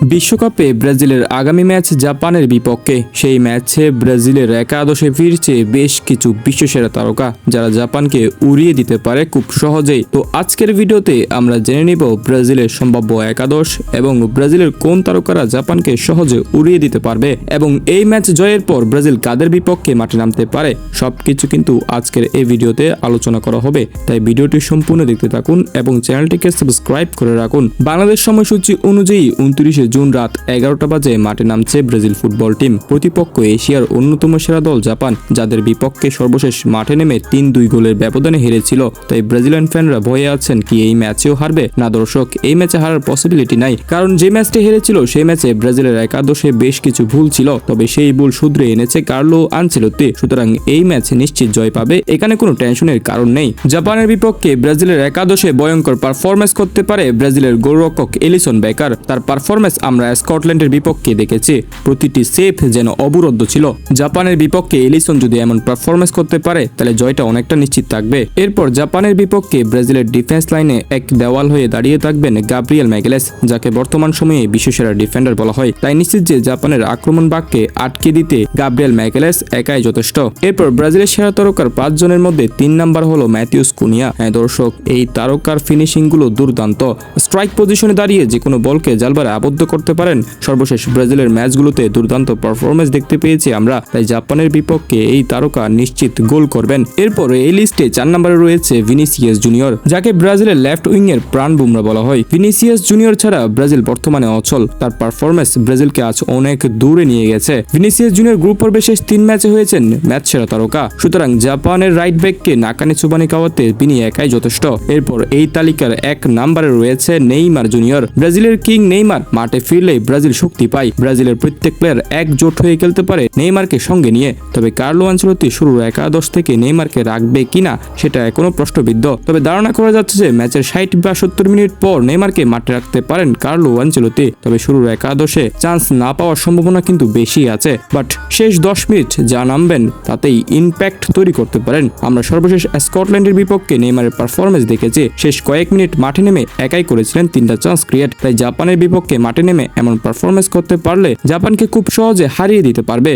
বিশ্বকাপে ব্রাজিলের আগামী ম্যাচ জাপানের বিপক্ষে। সেই ম্যাচে ব্রাজিলের একাদশে ফিরছে বেশ কিছু বিশ্বসেরা তারকা, যারা জাপানকে উড়িয়ে দিতে পারে খুব সহজেই। তো আজকের ভিডিওতে আমরা জেনে নিব ব্রাজিলের সম্ভাব্য একাদশ এবং ব্রাজিলের কোন তারকারা জাপানকে সহজে উড়িয়ে দিতে পারবে, এবং এই ম্যাচ জয়ের পর ব্রাজিল কাদের বিপক্ষে মাঠে নামতে পারে, সবকিছু কিন্তু আজকের এই ভিডিওতে আলোচনা করা হবে। তাই ভিডিওটি সম্পূর্ণ দেখতে থাকুন এবং চ্যানেলটিকে সাবস্ক্রাইব করে রাখুন। বাংলাদেশ সময়সূচি অনুযায়ী 29 জুন রাত 11টা বাজে মাঠে নামছে ব্রাজিল ফুটবল টিম। প্রতিপক্ষ এশিয়ার অন্যতম সেরা দল জাপান, যাদের বিপক্ষে সর্বশেষ মাঠে নেমে 3-2 গোলের ব্যবধানে হেরেছিল। তাই ব্রাজিলিয়ান ফ্যানরা ভয়ে আছেন কি এই ম্যাচেও হারবে। না দর্শক, এই ম্যাচে হারার পসিবিলিটি নাই, কারণ যে ম্যাচটি হেরেছিল সেই ম্যাচে ব্রাজিলের একাদশে বেশ কিছু ভুল ছিল, তবে সেই ভুল শুধরে এনেছে কার্লো আনচেলত্তি। সুতরাং এই ম্যাচে নিশ্চিত জয় পাবে, এখানে কোনো টেনশনের কারণ নেই। জাপানের বিপক্ষে ব্রাজিলের একাদশে ভয়ঙ্কর পারফরম্যান্স করতে পারে ব্রাজিলের গোলরক্ষক এলিসন বেকার। তার পারফরম্যান্স আমরা স্কটল্যান্ডের বিপক্ষে দেখেছি, প্রতিটি সেভ যেন অবরুদ্ধ ছিল। জাপানের বিপক্ষে এলিসন যদি এমন পারফরম্যান্স করতে পারে তাহলে জয়টা অনেকটা নিশ্চিত থাকবে। এরপর জাপানের বিপক্ষে ব্রাজিলের ডিফেন্স লাইনে এক দেওয়াল হয়ে দাঁড়িয়ে থাকবেন গাব্রিয়েল ম্যাগালেস, যাকে বর্তমান সময়ে বিশ্বসেরা ডিফেন্ডার বলা হয়। তাই নিশ্চিত যে জাপানের আক্রমণ ভাগকে আটকে দিতে গাব্রিয়েল ম্যাগালেস একাই যথেষ্ট। এরপর ব্রাজিলের সেরা তারকার 5 জনের মধ্যে 3 নাম্বার হলো ম্যাথিউস কুনিয়া। হ্যাঁ দর্শক, এই তারকার ফিনিশিং গুলো দুর্দান্ত। স্ট্রাইক পজিশনে দাঁড়িয়ে যে কোনো বলকে জালবারে আবদ্ধ করতে পারেন। সর্বশেষ ব্রাজিলের ম্যাচগুলোতে দুর্দান্ত পারফরমেন্স দেখতে পেয়েছি আমরা, তাই জাপানের বিপক্ষে এই তারকা নিশ্চিত গোল করবেন। এরপর এই লিস্টে 4 নম্বরে রয়েছে ভিনিসিয়াস জুনিয়র, যাকে ব্রাজিলের লেফট উইং এর প্রাণ বুমরা বলা হয়। ভিনিসিয়াস জুনিয়র ছাড়া ব্রাজিল বর্তমানে অচল। তার পারফরমেন্স ব্রাজিলকে আজ অনেক দূরে নিয়ে গেছে। ভিনিসিয়াস জুনিয়র গ্রুপ পর্বে শেষ 3 ম্যাচে হয়েছেন ম্যাচ সেরা তারকা। সুতরাং জাপানের রাইট ব্যাককে নাকানি চুবানি খাওয়াতে তিনি একাই যথেষ্ট। এরপর এই তালিকার 1 নম্বরে রয়েছে নেইমার জুনিয়র। ব্রাজিলের কিং নেইমার মাঠে ফিরলে ব্রাজিল শক্তি পায়। ব্রাজিলের প্রত্যেক প্লেয়ার একজোট হয়ে খেলতে পারে নেইমারকে সঙ্গে নিয়ে। তবে কার্লো আনচেলত্তি শুরুর একাদশ থেকে নেইমারকে রাখবে কিনা সেটা এখনো প্রশ্নবিদ্ধ। তবে ধারণা করা যাচ্ছে যে ম্যাচের 60 বা 70 মিনিট পর নেইমারকে মাঠে রাখতে পারেন কার্লো আনচেলত্তি। তবে শুরুর একাদশে চান্স না পাওয়ার সম্ভাবনা কিন্তু বেশি আছে, বাট শেষ 10 মিনিট যা নামবেন তাতেই ইম্প্যাক্ট তৈরি করতে পারেন। আমরা সর্বশেষ স্কটল্যান্ডের বিপক্ষে নেইমারের পারফরমেন্স দেখেছি। শেষ কয়েক মিনিট মাঠে নেমে একাই করেছিলেন 3টা চান্স ক্রিয়েট। তাই জাপানের বিপক্ষে মাঠে নেমে এমন পারফরমেন্স করতে পারলে জাপানকে খুব সহজে হারিয়ে দিতে পারবে।